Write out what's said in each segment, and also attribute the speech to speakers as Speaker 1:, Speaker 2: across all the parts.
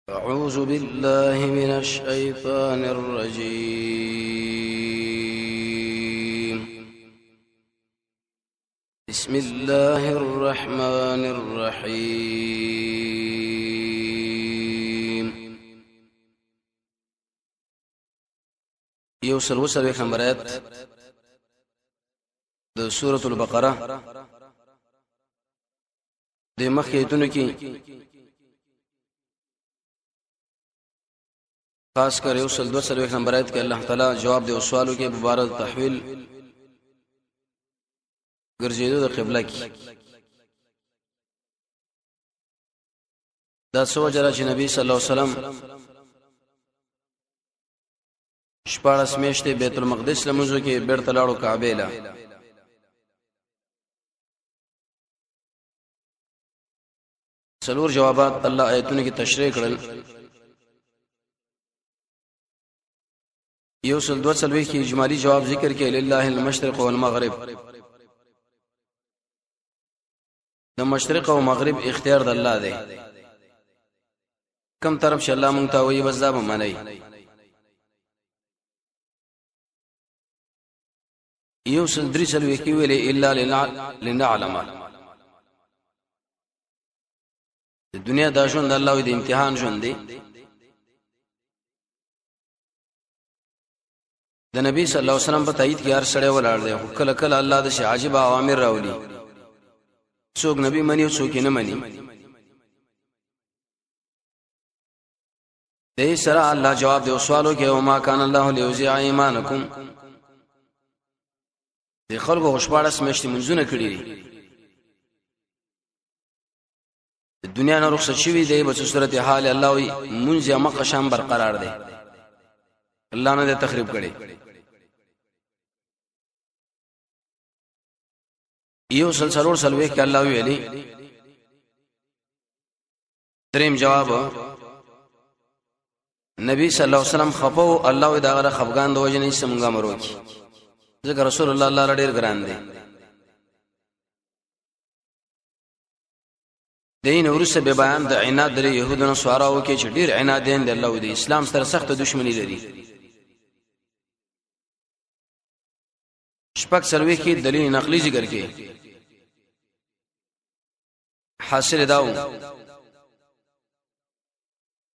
Speaker 1: أعوذ بالله من الشيطان الرجيم. بسم الله الرحمن الرحيم. يوصل وصل خبرات سورة البقرة دي مخيتون کی خاص کر یوصل 200 نمبر آیت کې الله تعالی جواب دی سوالو کې مبارک تحویل ګرځېدو د قبله کې دا سوجره چې نبی صلی الله علیه وسلم شپاړس میاشتې بیت المقدس لمونځو کې بیرته لاړو کعبه له څلور جوابات الله آیتونو کې تشریح کړل. یوصل 200 کې اجمالی جواب ذکر کې لله المشرق والمغرب، د مشرق او مغرب اختیار د الله دی، کم طرف چې الله مونږ ته وایي بس دا به منئ. یوصل 3 کې ویلې الا لنعلم، د دنیا دا ژوند الله د امتحان ژوند دی. د نبی صلی الله علیه وسلم په تایید کې هر سړی ولاړ دی، خو کله کله الله د شي عجیب اوامر راولي، څوک نبی مني او څوک نه مني. دې سره الله جواب دی سوالو کې او ما کان الله لیوزع ایمانکم، د خلکو خوشباړه سمشتي منځونه کړی دي، د دنیا نه رخصت شوی دی. په صورت حال الله وي منځ یا مقشم برقرار دی، الله نه تخریب کړي. یو سلسلور سلوه کې الله ویلي. دریم جواب نبی صلی الله علیه وسلم خفو الله دا غره خفغان د وجنې سمګه مرو کی، ځکه رسول الله الله ډیر ګران دی. دین ورسه به بیان د عناد د يهودونو سوارو کې چې ډیر عنادین د الله د اسلام سره سخت دښمنی لري. شپږ سلوه کې دلیل نقلی ذکر کې حاصل داو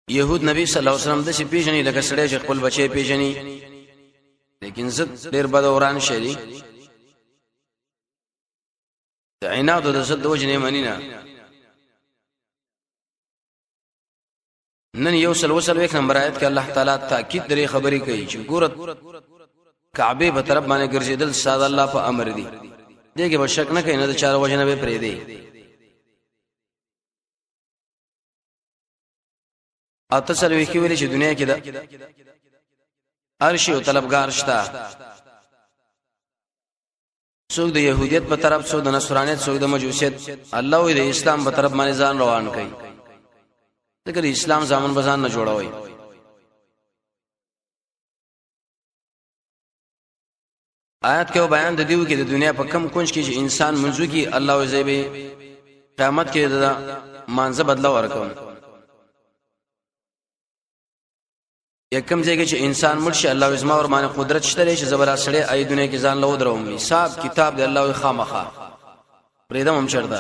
Speaker 1: يهود نبی صلی الله علیه وسلم د شي پیژنې لکه سړی چې خپل بچي پیژنې، لیکن زد ډیر بد اوران شری د عناد د زد وجنې منینا. نن یوصل 1 نمبر آیت کې الله تعالی تاکید لري خبرې کوي چې ګورت کعبه په طرف باندې ګرځیدل ساده الله په امر دي، دغه به شک نه کین نه د چار وجنه به پرې دی. اته سلوي کې ویل چې دنیا کې دا ارشي او طلبګار شته، څوک د يهودیت په طرف، څوک د نصرانیت، څوک د مجوسیت. الله وي د اسلام په طرف باندې ځان روان کړي، ځکه اسلام ځامن بزان نه جوړوي. آیات کې بیان د دیو کې د دنیا په کم کونج کې چې انسان منځو کې الله عزیبه قیامت کې د مانزه بدلا ورکوم. یکم ځای کې چې انسان مرشي الله عزما ور باندې قدرت شته چې زبر سره ای دنیا کې ځان له دروم حساب کتاب د الله خامخا پرېدم هم چردا.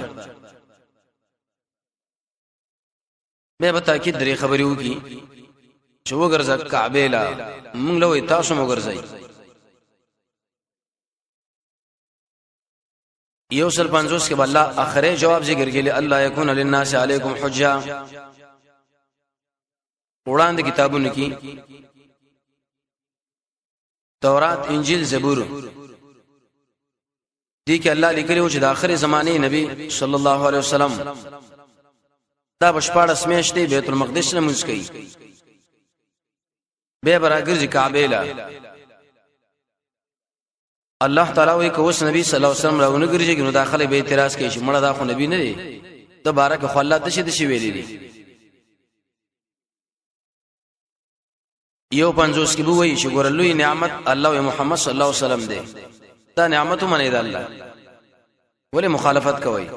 Speaker 1: به په تاکید درې خبرې وکي چې وګرځه کعبه لا موږ له تاسو وګرځي. یوصل 50 کې الله اخره جواب ذکر کړي الله یکون للناس علیکم حجه. قرآن د کتابونو کې تورات، انجیل، زبور دي کې الله لیکلي چې د اخر زمانه نبی صلی الله علیه وسلم دا بشپاړه میاشتې بیت المقدس نه منځ کوي، به براګرځي کعبه لا. الله تعالی وی که اوس نبی صلی الله علیه وسلم راونه ګرځي نو داخله به اعتراض کوي چې مړه دا خو نبی نه دی، د بارک خو الله د شي ویلي دي. یو 50 کې بو وی چې ګورلوی نعمت الله محمد صلی الله علیه وسلم دی، دا نعمت منه دی الله، ولې مخالفت کوي؟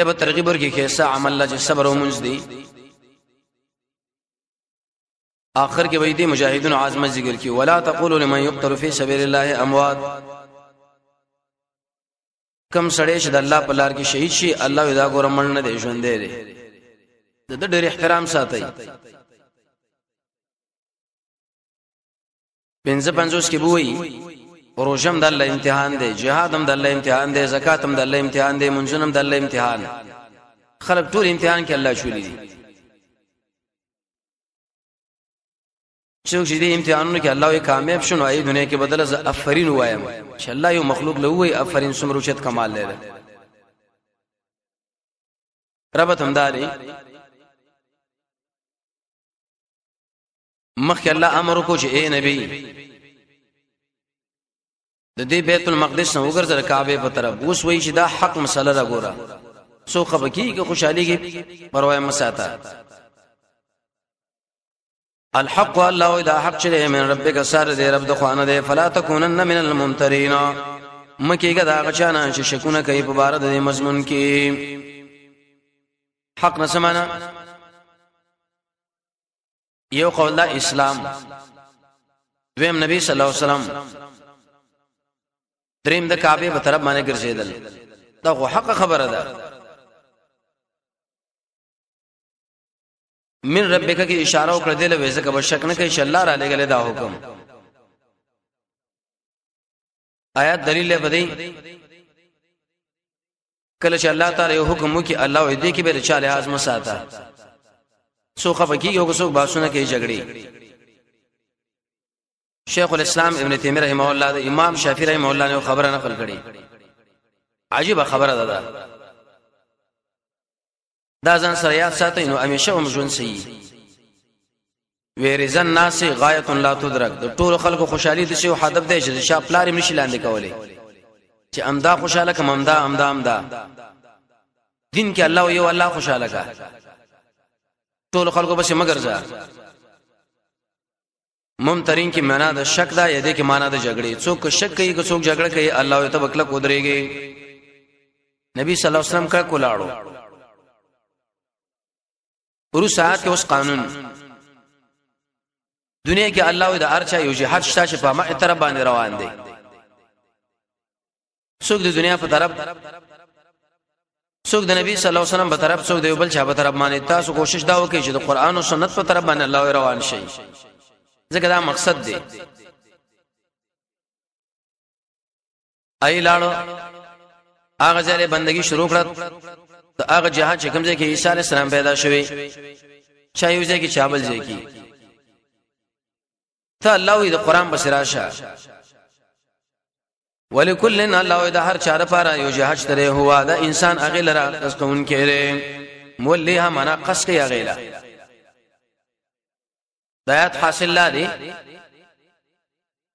Speaker 1: به ترغیب ورکړي کیسه عمل لا چې صبر او منځ دي آخر کې وې دي مجاهدون عظمت ذکر کی ولا تقولوا لمن يقتل في سبيل الله اموات کم سړی چې د الله په لار کې شهید شي الله دا ګورمن نه دی ژوند دی د ډېر احترام ساتي 55 کې بوي روزم د الله امتحان دی جهاد هم د الله امتحان دی زکات هم د الله امتحان دی منځ هم د الله امتحان خلک ټول امتحان کې الله شولې دي څوک چې دې امتحانونو کې الله یې کامیاب شونه ای دنیا کې بدل ز افرین وایم چې الله یو مخلوق له وای افرین سمرو چت کمال لري رب تمداري مخکې الله امر کو چې اے نبی د دې بیت المقدس نو وګرځره کعبه په طرف اوس وای چې دا حق مسله را ګوره سو خبکی کې خوشحالي کې پروا مساته الحق الله اذا حق چره من ربک سر دې رب د خوانه دې فلا تکونن من الممترین مکیګه دا غچانا چې شکونه کوي په بار د مضمون کې حق نسمانا یو قول اسلام دویم نبی صلی الله علیه وسلم دریم د کعبه په طرف باندې ګرځیدل دا خو حق خبره ده من ربک کی اشاره وکړه دله وېزه کبه شک نه کوي چې الله را لګل دا حکم آیات دلیل بدی کله چې الله تعالی یو حکم وکي الله دې کې به چا لحاظ مساته سو خفکی یو څوک باسونه کوي جګړې شیخ الاسلام ابن تیمیہ رحمه الله د امام شافعی رحمه الله نے خبره نقل کړي عجیب خبره ده دا ځان سره یاد ساتئ نو همیشه هم ژوند صحیح ویرزن ناس غایت لا تدرک د ټول خلکو خوشحالي د شی او هدف دی چې شاپ لارې نشي لاندې کولې چې امدا خوشاله کم امدا دین کې الله یو الله خوشاله کا ټول خلکو بس مگر ځه ممترین کی معنا د شک دا یده کی معنا د جګړې څوک شک کوي څوک جګړه کوي الله ته بکله کودريږي نبی صلی الله علیه وسلم کا کولاړو ورو ساعت کې اوس قانون دنیا کې الله د ارچا یو جهاد شته چې په ما طرف باندې روان دي څوک د دنیا په طرف څوک د نبی صلی الله علیه وسلم په طرف څوک د یو بل چا په طرف باندې تاسو کوشش دا وکړئ چې د قران او سنت په طرف باندې الله روان شي ځکه دا مقصد دی ای لاړو هغه ځله بندگی شروع کړه د هغه جهاد چې کوم ځای کې عیسی علیه السلام پیدا شوی چا یو ځای کې چابل ځای کې ته الله دې قران بشراشه ولکل الله دې هر چا لپاره یو جهاد ترې هوا دا انسان هغه لره قص کوون کړي مولها معنا قص کوي هغه لره دایات حاصل لا دي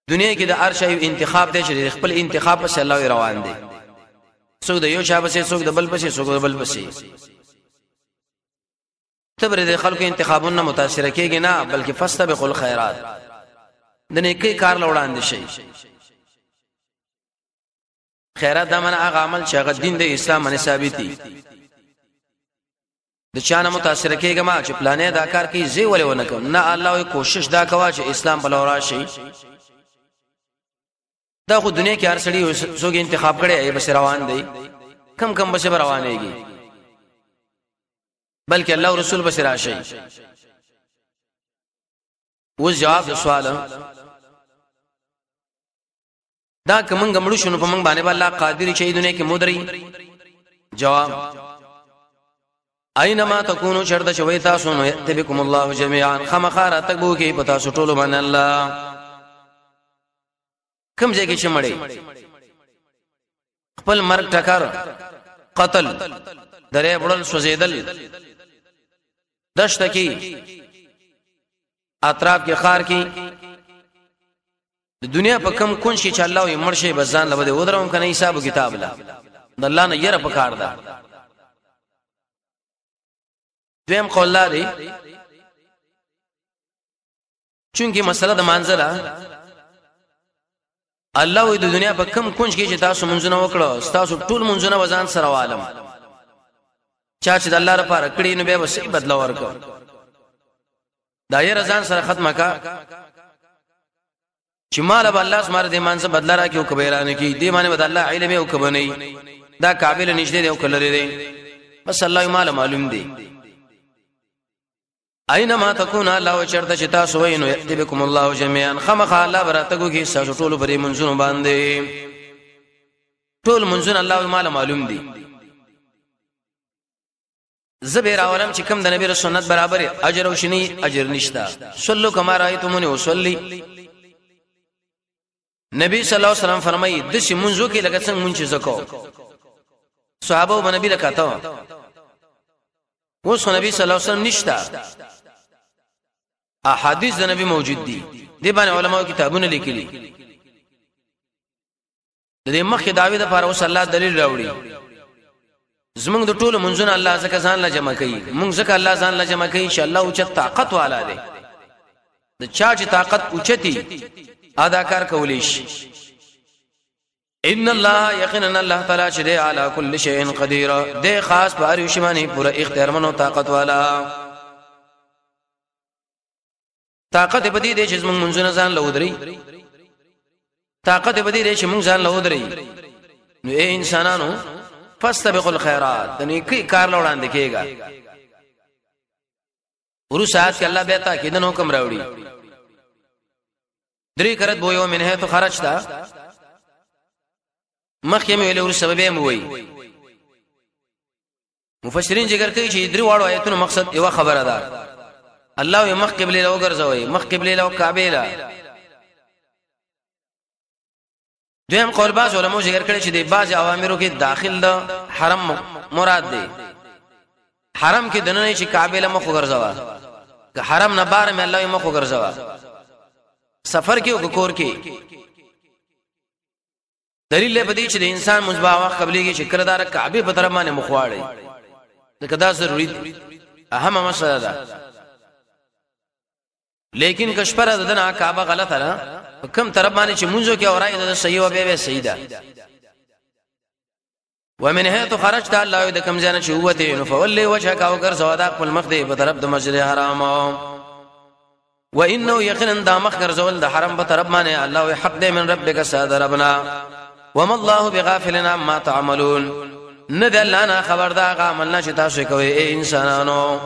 Speaker 1: دنیا کې د هر شی انتخاب دی چې خپل انتخاب په الله روان دي څوک د یو شابه سي څوک د بل پسې څوک د بل پسې تبر د خلکو انتخابونه متاثر کېږي نه بلکې فاستبقوا الخيرات د نیکی کار لوړاندې شي خیرات دا معنا هغه عمل چې هغه دین د اسلام باندې ثابت دي د چانه متاثر کېږي ما چې پلانې دا کار کوي زی ولې ونه کوم نه الله کوشش دا کوا چې اسلام په لور راشي دا خو دنیا کې هر سړی څوک انتخاب کړي ای بس روان دی کم بس روانېږي بلکې الله رسول بس راشي و جواب د سوال دا کوم غمړو شنو په موږ باندې الله قادر شي دنیا کې مودري جواب اينما تكونوا شرط شوي تاسو نو يتبكم الله جميعا خمخاره تکبو کې پتا سټولو باندې الله کوم ځای کې شمړې خپل مرګ ټکر قتل درې وړل سوزیدل دشت کې اطراف کې خار کې د دنیا په کم کون شي چې الله یې مرشه بزان لبه ودروم کنه حساب کتاب لا د الله نه یره پکار ده دویم قول لري چونکی مسله د منزله الله د دنیا په کم کونج کې چې تاسو منځونه وکړو تاسو ټول منځونه وزن سره عالم چا چې د الله لپاره کړی نو به وسې بدلا ورکو دا یې رضان سره ختمه کا چې مال به الله سماره دې مانسه بدلا راکې او کبیرانه کې دې معنی بد الله علم او کبنی دا قابل نشته دی او کلری دی بس الله مال معلوم دی اينما تكون الله چرته چتا سوینو یتبکم الله جميعا خمخ الله براتګو کې ساسو ټول بری منځونو باندې ټول منځون الله مال معلوم دی زبیر اولم چې کوم د نبی رسول سنت برابر اجر او شنی اجر نشتا صلو کما رایتمونی وصلی نبی صلی الله علیه وسلم فرمایي د شي منځو کې لکه څنګه مونږ زکو صحابه او نبی لکاته اوس نبی صلی الله علیه وسلم نشتا احادیث د نبی موجود دي دی باندې علماء کتابونه لیکلي د دې مخکې داوی د لپاره اوس الله دلیل راوړي زمونږ د ټولو منځونه الله ځکه ځان لا جمع کوي مونږ ځکه الله ځان لا جمع کوي ان شاء الله او چې طاقت والا دی د چا چې طاقت اوچتي ادا کار کولی شي ان الله یقینا الله تعالی چې دی علی کل شیء قدیر دی خاص په هر یو شی باندې پوره اختیار منو طاقت والا طاقت بدی دی چې موږ منځونه ځان لودري طاقت بدی دی چې موږ ځان لودري نو اے انسانانو فاستبقوا الخيرات دني کی کار لوړاندې کېږي ورسات کې الله به تاکید نو حکم راوړي درې کرت بو یو منه ته خرج تا مخکې مې ویلو سبب یې موي مفسرین ذکر کوي چې درې واړو آیتونو مقصد یو خبره ده الله یې مخ قبله له وګرځوي مخ قبله له کعبه له دویم قول باز علماء ذکر کړي چې د باز اوامرو کې داخل ده حرم مراد دی حرم کې دنه چې کعبه له مخ وګرځوا که حرم نه بار مې الله یې مخ وګرځوا سفر کې او کور کې دلیل به دي چې د انسان مزبا وخت قبليږي چې کردار کعبه په طرف باندې مخواړي دا کدا ضروري اهم مسله ده لیکن کشپره دنا کعبه غلطه ده کم طرف باندې چې مونږو کې اورای د صحیح او به صحیح ده ومن هيت خرجت الله د کم ځان چې هوته نو فولي وجهك او غر سوادا خپل مخ دی په طرف د مسجد حرام وانه يقينا د مخ غر زول د حرم په طرف باندې الله حق دې من ربك صادر ربنا وما الله بغافل عما تعملون ندل انا خبر دا عملنا چې تاسو کوي اے انسانانو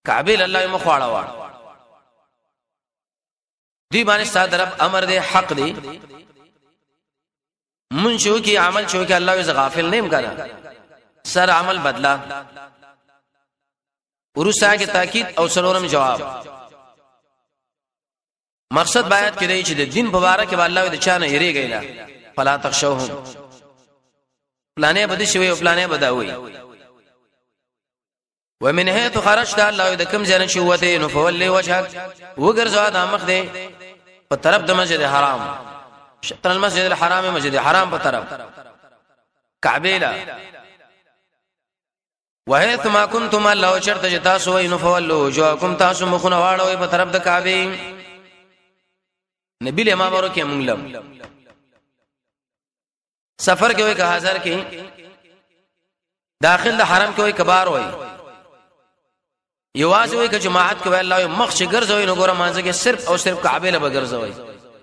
Speaker 1: کعبه الله مخواړه دی باندې صادر رب امر دې حق دی من شو کی عمل شو کی الله ز غافل نیم کړه سر عمل بدلا ورسا کی تاکید او سلورم جواب مقصد باید کړي چې د دین په اړه کې الله دې چانه یریږي لا فلا تخشوهم پلانې بده شوی او پلانې بداوي ومن هيت خرجت الله د کم ځان شوته نو فولي وجهك وګرځوا د مخ دې په طرف د مسجد حرام شطر المسجد الحرام مسجد حرام په طرف کعبه لا وهيت ما كنتم الله شرط جتا سو نو فولوا وجهكم تاسو مخونه واړوي په طرف د کعبه نبی له ما ورو کې مونږلم سفر کې وي که حاضر کې داخل د حرم کې وي کبار وي یواز وي که جماعت کې الله مخ چې ګرځوي نو ګوره مانځه کې صرف او صرف کعبه له ګرځوي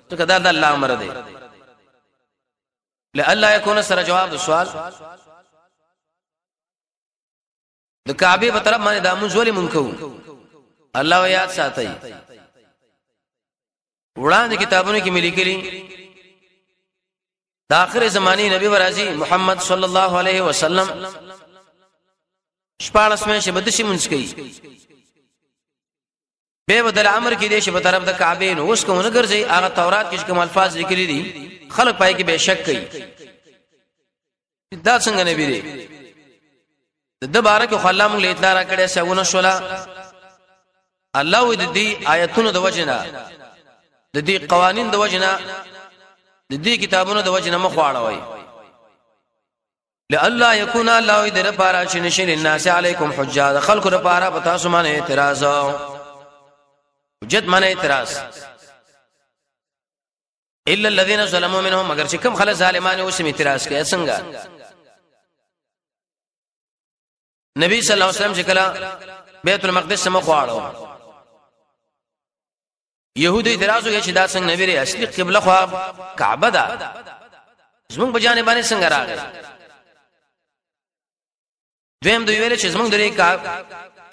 Speaker 1: ته کدا د الله امر دی لالا يكون سره جواب د سوال د کعبه په طرف باندې د منځولي منکو الله یاد ساتي وړاندې کتابونو کې ملي کړي د اخر زماني نبی ورازي محمد صلی الله علیه وسلم شپارس مې شبد شي منځ کوي به بدل امر کې دې شي په طرف د کعبه نو اوس کومه ګرځي هغه تورات کې کوم الفاظ لیکلي دي خلک پای کې به شک کوي دا څنګه نبی دی د بارک خلا موږ له اطلاع را کړې سونه شولا الله دې آیتونو د وجنا د دې قوانین د وجنا د دې کتابونو د وجنا مخواړوي لالا يكون الله دې لپاره چې نشي الناس علیکم حجاج خلق لپاره پتا سمانه اعتراض حجت معنی اعتراض الا الذين ظلموا منهم مگر چې کوم خلک ظالمانه اوسم اعتراض کوي څنګه نبی صلی الله علیه وسلم چې کله بیت المقدس مخ واړو يهودي اعتراض وکړي چې دا څنګه نبی ری اصلي قبله خو کعبه ده زمونږ په جانب باندې څنګه راغی دویم دوی ویل چې زمونږ د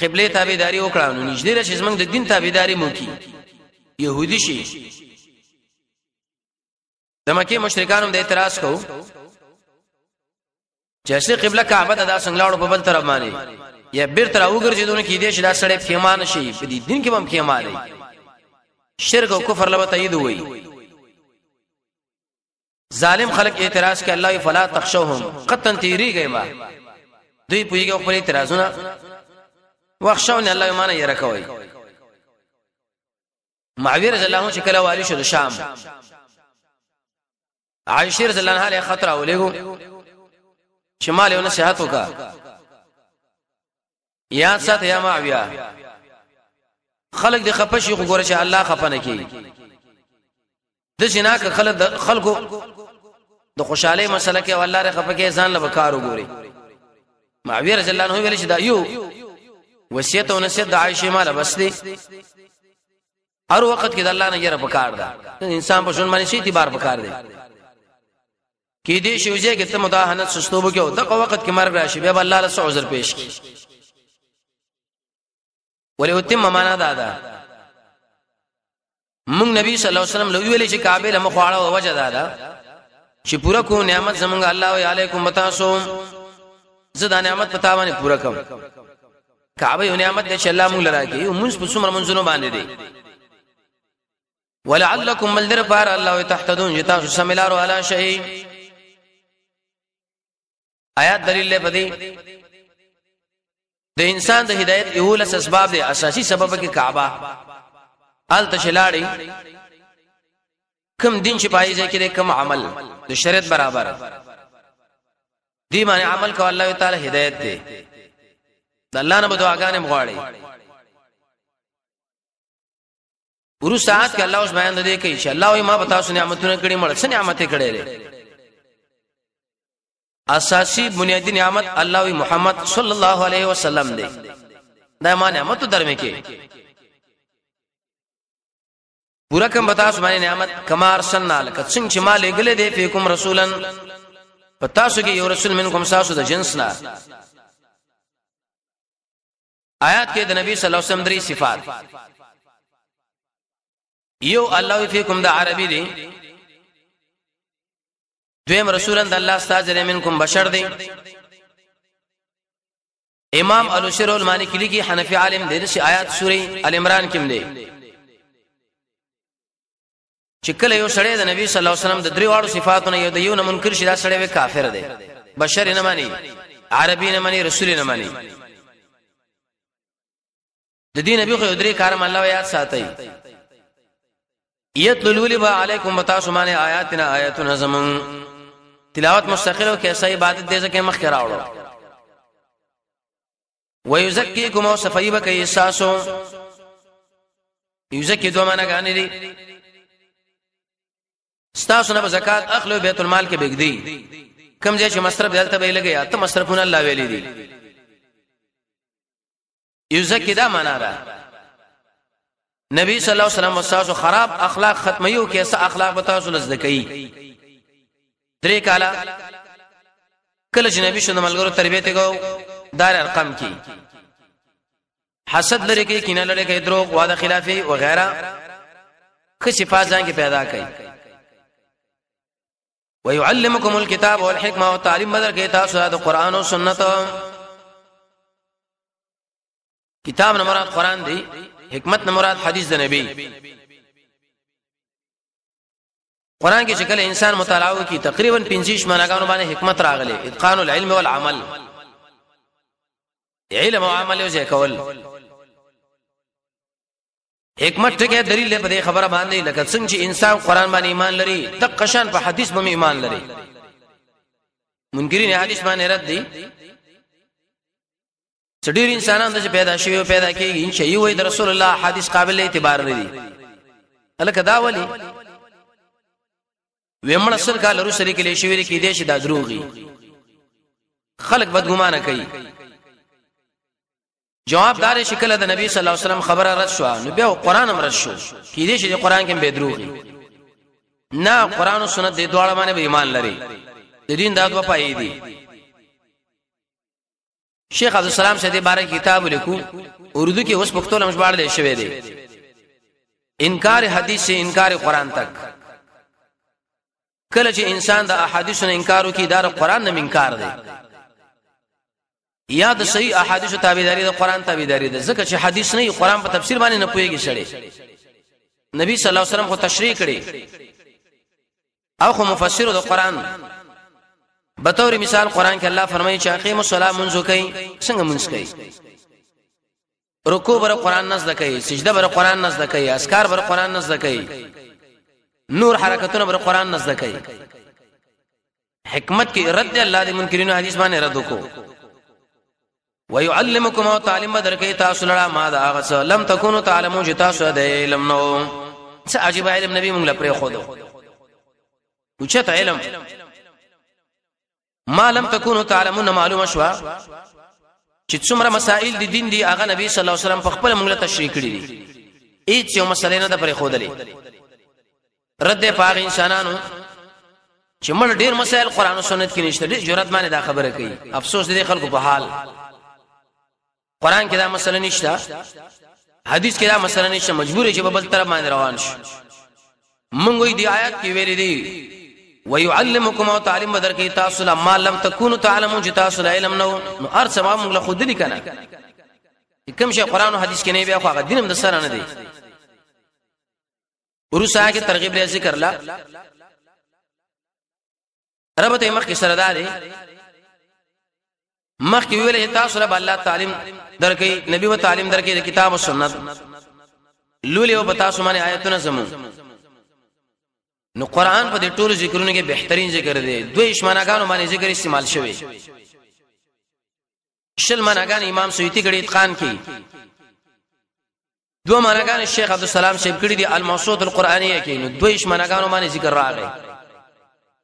Speaker 1: قبله تابعداري وکړو نو نږدې چې زمونږ د دین تابعداري مو کی يهودي شي د مکه مشرکانو د اعتراض کو چې اصلي قبله کعبه ده دا څنګه لاړو په بل طرف باندې یا بیرته راوګرځیدونه کې دې چې دا سړی پیمان شي په دې دین کې هم پیمان شرک او کفر لبا تایید وي ظالم خلق اعتراض کوي الله فلا تخشوهم قطن تیریږي ما دوی پویږي خپل اعتراضونه واخشون الله معنا یې راکوي معاویه رضی الله عنه چې کله والی شو د شام عائشه رضی الله عنها له خطر اولېګو شمال یو نصيحت وکا یا سات یا معاویه خلق دی خپشي خو ګوره چې الله خفنه کوي د شنا ک خلقو د خوشاله مسله کې والله ر خفه کې ځان له کار وګوري معاویه رضی الله عنه ویل چې دا یو وصیت او نصیحت د عائشه مال بس دی هر وخت کې د الله نه یره پکار ده انسان په شون باندې شي اعتبار پکار دی کې دې شوځه کې ته مداهنت سستوب کې او دغه وخت کې مرګ راشي به الله له عذر پیش کی ولې معنا دا موږ نبی صلی الله علیه وسلم لوی ویلې چې کعبه له مخواړه او وجه دا چې پورا کو نعمت زمونږ الله علیکم بتاسو زدا نعمت پتا باندې پورا کوم کعبه یو نعمت دې چې الله موږ لراږي او موږ په څومره منځونو باندې دي ولعلکم ملذر بار الله تحتدون جتا سملارو علی شیء آیات دلیل له پدې د انسان د هدایت یو لس اسباب دي اساسي سبب کې کعبه ال تشلاړي کم دین چې پای ځای کې کم عمل د شریعت برابر دی باندې عمل کو الله تعالی هدایت دی د الله نه دعاګانې مغواړي ورو ساعت کې الله اوس بیان دی کوي چې الله وي ما بتا سو نعمتونه کړي مړ څه نعمت کړي اساسی بنیادی نعمت الله وی محمد صلی الله علیه وسلم دی دا ما نعمت درمه کې پورا کوم بتا سو باندې نعمت کما ارسلنا لك څنګه چې ما لګلې دی فیکم رسولن پتا سو کې یو رسول منکم ساسو د جنسنا آیات کې د نبی صلی الله علیه وسلم درې صفات یو الله فیکم د عربی دی دویم رسولان د الله استاجر منکم بشر دی امام الوشر المالکی لکی حنفی عالم دی چې آیات سوره ال عمران کې دی چې کله یو سړی د نبی صلی الله علیه وسلم د درې واړو صفاتونو یو د یو نه منکر شي دا سړی به کافر دی بشر نه مانی عربی نه مانی رسول نه مانی د دین نبی خو درې کارم الله یاد ساتي یتلو لبا علیکم متاسمانه آیاتنا آیاتنا زمون تلاوت مستقل او کیسه عبادت دې ځکه مخ کراوړو ويزکیکم او صفیبه کوي احساسو یزکی دوه معنا غانې دي ستاسو نه زکات اخلو بیت المال کې بګدی کم ځای چې مصرف دلته به لګي ته مصرفونه الله ویلي دي یزکی دا معنا ده نبی صلی الله علیه وسلم وساسو خراب اخلاق ختمیو کیسه اخلاق بتاسو لزدکی درې کاله کله چې نبی شنو ملګرو تربیته کو دار ارقم کی حسد لري کې کینه لري کې دروغ وعده خلافي وغيرها خصفات ځان کې پیدا کړي ويعلمكم الكتاب والحکمه والتعلیم بدر کې تاسو د قران او سنت کتاب نه مراد قران دی حکمت نه مراد حدیث د نبی قران کې شکل انسان مطالعه کوي تقریبا 50 معناګانو باندې حکمت راغلي اتقان العلم والعمل علم او عمل یې کول حکمت ټکي دلیل په دې خبره باندې لکه څنګه چې انسان قران باندې ایمان لري د قشان په حدیث باندې ایمان لري منکرین حدیث باندې رد دي څډیر انسانان د پیدا شوی پیدا کیږي چې یو د رسول الله حدیث قابل اعتبار لري الکه دا ولی ومن اصل کال رسول کې لشي ویل کې دې شي دا دروغي خلق بدګمانه کوي جواب دار شکل د نبی صلی الله علیه وسلم خبره رد شو نو بیا قران هم رد شو کې دې چې قران کې به دروغي نه قران او سنت دې دواړه باندې به ایمان لري د دین دا دوه پای دي شیخ عبد السلام سے دې بارے کتاب لیکو اردو کې اوس پښتو لمش باندې شوی دی انکار حدیث سے انکار قران تک کله چې انسان د احادیثو انکار وکي دا قران نه انکار دی یا د صحیح احادیثو تابعداري د قران تابعداري ده ځکه چې حدیث نه قران په تفسیر باندې نه پويږي شړې نبی صلی الله علیه وسلم خو تشریح کړي او خو مفسر د قران به تور مثال قران کې الله فرمایي چې اقیم الصلاه منځ کوي څنګه منځ کوي رکوع بر قران نزد کوي سجده بر قران نزد کوي اذکار بر قران نزد کوي نور حرکتونه بر قران نزد کوي حکمت کې رد الله دې منکرینو حدیث باندې رد وکړو ويعلمكم او تعلیم درکې تاسو لرا ما دا غس لم تكونوا تعلمون چې تاسو د علم نو څه عجیب علم نبی موږ لپاره خو دو وچت علم ما لم تكونوا تعلمون معلومه شو چې څومره مسائل د دین دی هغه نبی صلی الله علیه وسلم په خپل موږ له تشریح کړی دي هیڅ یو مسله نه د پرې خو دلې رد پاغ انسانانو چې مړ ډیر مسائل قران او سنت کې نشته دي جرأت باندې دا خبره کوي افسوس دې خلکو په حال قران کې دا مسله نشته حدیث کې دا مسله نشته مجبور چې په بل طرف باندې روان شي مونږ وی دی آیات کې ویلي دي ويعلمكم او تعلیم بدر کې تاسو ما لم تكونوا تعلمون چې تاسو علم نو ارسما موږ له خود دي کنه کوم شي قران او حدیث کې نه بیا خو هغه دینم د سره نه دی ورسا کې ترغیب لري ذکر لا ربته مخ کې سره داري مخ کې ویل تاسو له الله تعلیم درکې نبی و تعلیم درکې کتاب او سنت لولي او پتا سو باندې آیتونه زمو نو قران په دې ټولو ذکرونو کې بهترین ذکر دی دوی شمناګانو باندې ذکر استعمال شوی شل مناګان امام سیوطی کړي اتقان کې دو مناګان شیخ عبد السلام شیخ کړي دي الموسوعه القرانیه کې نو دوی شمناګانو باندې ذکر راغی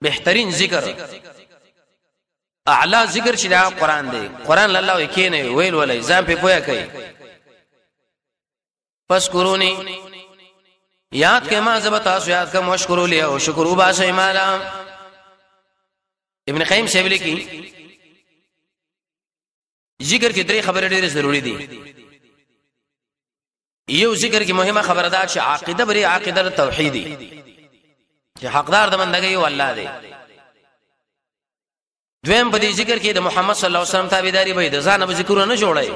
Speaker 1: بهترین ذکر اعلی ذکر چې دا قران دی قران الله کې نه ویل ولای ځان په پوهه کوي پس قرونی یاد کې ما زبتا سو یاد کوم مشکور له او شکر وباسه مالا ابن قیم شیبلی کی ذکر کې درې خبرې ډېرې ضروری دي یو ذکر کې مهمه خبره ده چې عقیده بری عقیده توحیدی چې حقدار د بندګۍ او الله دی دویم په دې ذکر کې د محمد صلی الله علیه وسلم تابعداري به د ځان به ذکرونه جوړای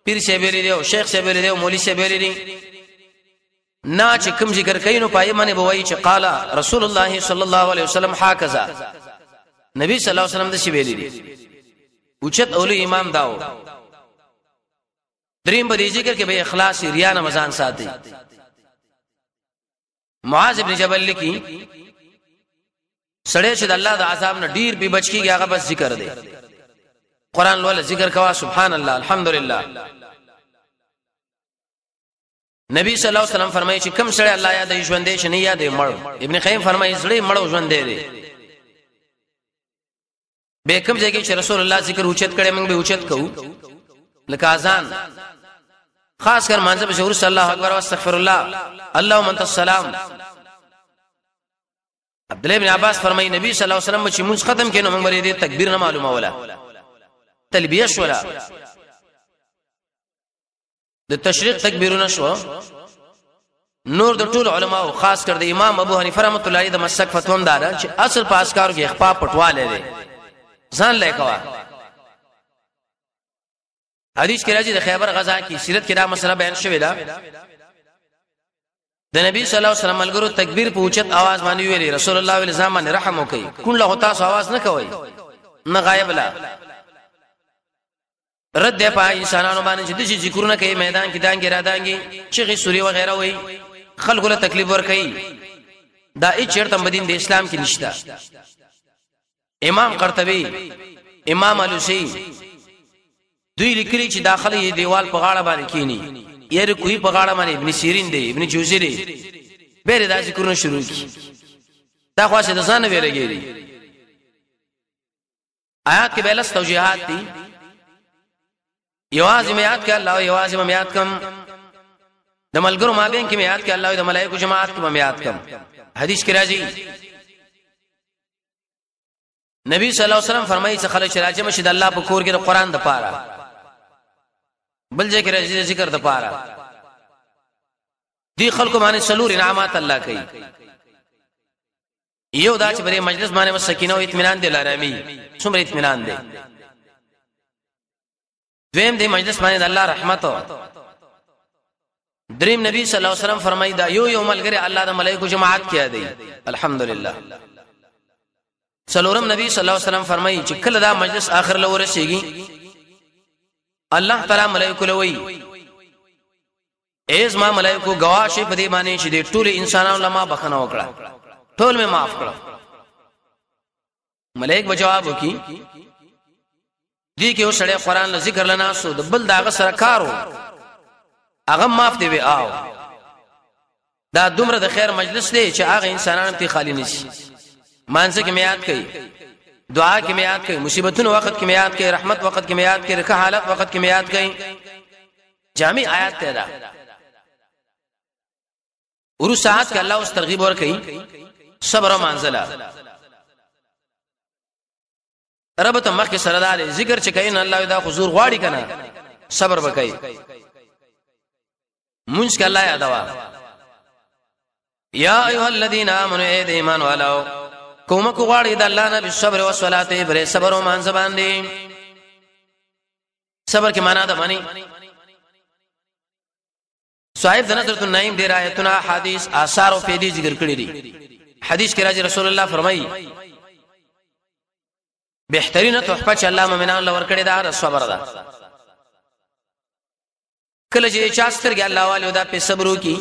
Speaker 1: پیر شیبلی دی او شیخ شیبلی دی او مولوی شیبلی دی نا چې کوم ذکر کینو پای باندې بوي چې قال رسول الله صلی الله علیه وسلم هکذا نبی صلی الله علیه وسلم د شی ویلی دي اوچت اولي امام داو دریم په دې ذکر کې به اخلاص ریا نه مزان ساتي معاذ ابن جبل لکی سړی چې د الله د عذاب نه ډیر به بچ کیږي هغه بس ذکر دی قران ول ذکر کوا سبحان الله الحمدلله نبی صلی الله علیه وسلم فرمایي چې کوم سړی الله یاد ژوندې شنه یاد مړ ابن قیم فرمایي سړی مړ ژوندې دی به کوم ځای کې چې رسول الله ذکر اوچت کړي موږ به اوچت کوو لکه اذان خاص کر مانځه به شهور صلی الله اکبر واستغفر الله اللهم انت السلام عبد الله بن عباس فرمایي نبی صلی الله علیه وسلم چې موږ ختم کینو موږ لري تکبیر نه معلومه ولا تلبیه شولا د تشریق تکبیرونه شو نور د ټول علماء خاص کر د امام ابو حنیفه رحمۃ اللہ علیہ د مسلک فتوم دار چې اصل پاسکارو کې اخفاء پټواله دي ځان لیکوا حدیث کې راځي د خیبر غزا کې سیرت کې دا مسله بیان شوې ده د نبی صلی الله علیه وسلم ملګرو تکبیر په اوچت आवाज باندې ویلي رسول الله صلی الله علیه وسلم رحم وکي کله هوتا سو आवाज نه کوي نه غایب لا رد دی په انسانانو باندې چې د ذکرونه کوي میدان کې دانګي را دانګي چې سوري وغیرہ وای خلکو له تکلیف ور کوي دا ای چیرته مدین د اسلام کې نشته امام قرطبی امام علوسی دوی لیکلي چې داخله دیوال په غاړه باندې کینی یره کوی په غاړه باندې ابن سیرین دی ابن جوزی دی بیره دا ذکرونه شروع کی دا خاصه د ځان ویلګری آیات کې بلس توجیهات دي یواز میات کې الله یواز میات کم د ملګرو مابین کې میات کې الله د ملائکه جماعت کې میات کم حدیث کې راځي نبی صلی الله علیه وسلم فرمایي چې خلک راځي مشد الله په کور کې د قران د پاره بل ځای کې راځي ذکر د پاره دی خلکو باندې سلور انعامات الله کوي یو دا چې په مجلس باندې سکینه او اطمینان دی لارامي څومره اطمینان دی دویم دی مجلس باندې الله رحمت دریم نبی صلی الله علیه وسلم فرمایي دا یو ملګری الله د ملائکه جماعت کې دی الحمدلله څلورم نبی صلی الله علیه وسلم فرمایي چې کله دا مجلس اخر له ورسیږي الله تعالی ملائکه لوي ایز ما ملائکه گواشه په دې باندې چې د ټول انسانانو لما بخنه وکړه ټول می معاف کړه ملائک به جواب وکي دې کې وسړی قران له ذکر لنا سو د بل داغه سره کارو هغه معاف دی او دا دومره د خیر مجلس دی چې هغه انسانانو ته خالی نشي مانځه کې میات کوي دعا کې میات کوي مصیبتونو وخت کې میات کوي رحمت وخت کې میات کوي رکه حالت وخت کې میات کوي جامع آیات ته دا ورو ساعت کې الله اوس ترغیب ور کوي صبر او منزله رب ته مخ کې سره دار ذکر چې کین الله دا حضور غواړي کنه صبر وکړي مونږ کې الله یادوا یا ایها الذین آمنوا اے ایمان والو کوم کو غواړي د الله نه بالصبر او صلات بر صبر او منځ باندې صبر کې معنا ده معنی صاحب د نظرۃ النعیم دی آیتونه حدیث آثار او فیدی ذکر کړی دي حدیث کې راځي رسول الله فرمایي بهترینه تحفه چې الله مؤمنان لور کړی دا صبر ده کله چې چا سترګې الله والو دا په صبر وکي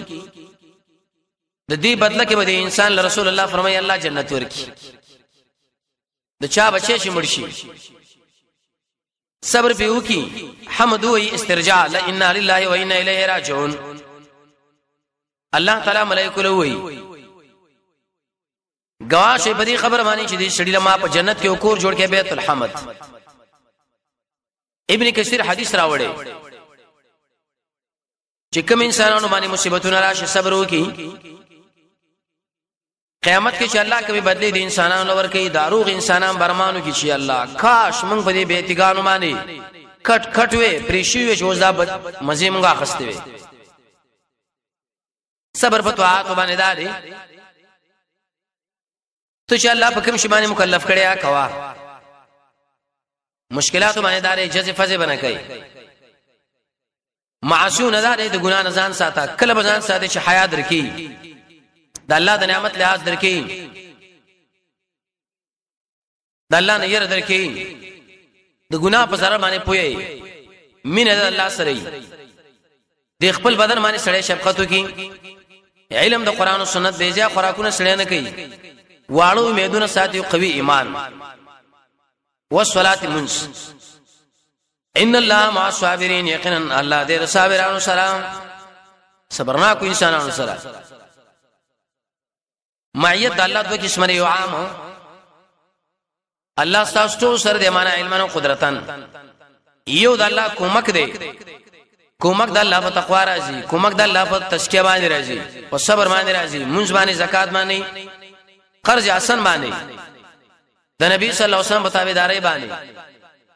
Speaker 1: د دې بدله کې به انسان رسول الله فرمایي الله جنت ورکي د چا بچي شي مرشي صبر به وکي حمد او استرجاع لا ان لله و انا الیه راجعون الله تعالی ملائکه لوي گواش په دې خبر باندې چې دې شړې ما په جنت کې کور جوړ کې بیت الحمد ابن کثیر حدیث راوړي چې کوم انسانانو باندې مصیبتونه راشي صبر وکي قیامت کې چې الله کوي بدلی دي انسانانو لور کوي داروغ انسانان برمانو کې چې الله کاش موږ په دې بیتګانو باندې کټ وې پریشي وې چې وځه مزه موږ اخستې وې صبر په طاعت باندې داري تو چې الله په کوم شی باندې مکلف کړیا کوا مشکلات باندې داري جزې فزې بنه کوي معصوم نه داري د ګنا نه ځان ساته کله به ځان ساته چې حیا درکې د الله د نعمت لحاظ درکې د الله نه ير درکې د ګنا په سره باندې پوي مینه د الله سره د خپل بدن باندې سړی شفقت وکي علم د قران او سنت دی ځا خوراکونه سړی نه کوي واړو امیدونه ساتي قوي ایمان والصلاه منس ان الله مع الصابرين یقینا الله دې صابرانو سره صبرنا کو انسانانو سره معیت الله د قسمه یو عام الله تاسو سره د معنا علم او قدرتن یو د الله کومک دی کومک د الله په تقوا راځي کومک د الله په تشکیه باندې راځي او صبر باندې راځي منځ باندې زکات باندې قرض حسن باندې د نبی صلی الله علیه وسلم په تابعداري باندې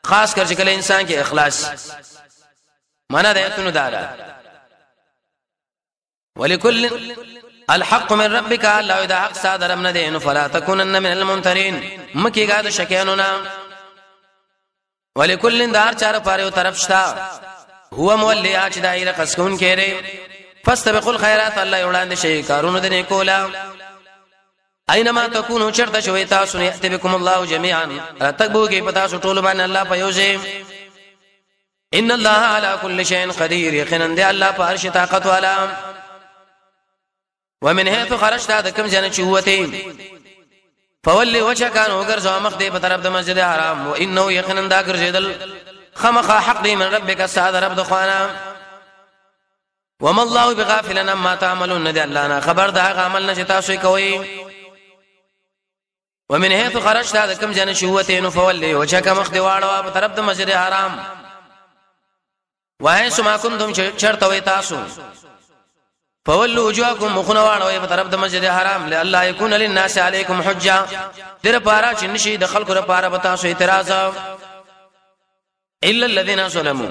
Speaker 1: خاص کر چې کله انسان کې اخلاص معنا د ایتونو دارا ولکل الحق من ربك الله اذا حق صادر من دين فلا تكونن من الممترين مکی غاد شکینونا ولکل دار چار پاره طرف شتا هو مولي اچ دایره قسکون کړي فاستبقوا الخيرات الله وړاندې شي کارونه د نیکولا اينما تكونوا چرته شوي تاسو نه اتبكم الله جميعا تکبو کې پتا سو ټول باندې الله پيوځي ان الله على كل شيء قدير يقينا دي الله په هر شي طاقت والا ومن حيث خرجت هذا كم جنة شهوتين فولي وجهك وغرز مخ دي په طرف د مسجد حرام وانه يقينا دا ګرځیدل خمخ حق دي من ربك سعد رب دخوانا وما الله بغافل عما تعملون دي الله نه خبر دا عمل نه تاسو کوي ومن حيث خرجت هذا كم جنة شهوتين فولي وجهك مخ دي واړو په طرف د مسجد حرام وای سما کنتم چرته وای تاسو فولوا وجوهكم مخنواړو په طرف د مسجد حرام له الله يكون للناس عليكم حجه در پارا چې نشي د خلکو لپاره به تاسو اعتراض الا الذين ظلموا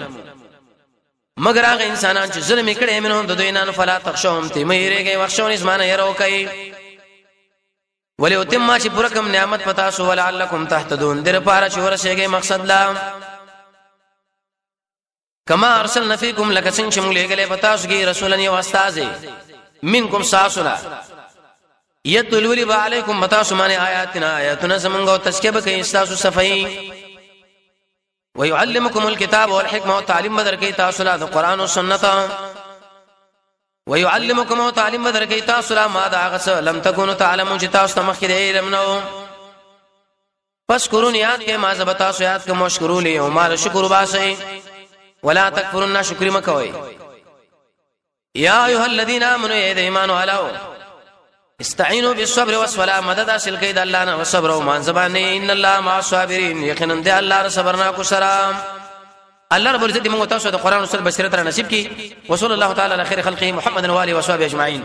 Speaker 1: مگر هغه انسانان چې ظلم کړي منهم د دوی نه فلا تخشوهم تیمیریږي وښون اسمانه يرو کوي وليتم چې پرکم نعمت پتا سو ولعلکم تهتدون در پارا چې ورسېږي مقصد لا کما ارسلنا فيكم لکسن چې موږ لګلې پتا سو کې رسولن یو استاد منکم ساسنا یتلو علیکم پتا سو باندې آیاتنا زمونږ تذکیه کوي استاسو صفای ويعلمكم الكتاب والحكمه والتعليم بدر کې تاسو له قرآن او سنت ويعلمكم وتعليم بدر کې تاسو له ما دا غس لم تكونوا تعلمون چې تاسو مخکې علم نو پس قرون یاد کې ما زبتا سو یاد کې مشکرو لي او مال شکر باسي ولا تکفرون شکر مکوي يا ايها الذين امنوا يا ايمان علو استعينوا بالصبر والصلاه مدد حاصل کید الله نه صبر او مان زبانه ان الله مع الصابرين یقینا دې الله صبرنا کو سلام الله رب العزت موږ تاسو د قران او سنت بصیرت را نصیب کی وصلی الله تعالی علی خیر خلقه محمد و علیه و صحبه اجمعین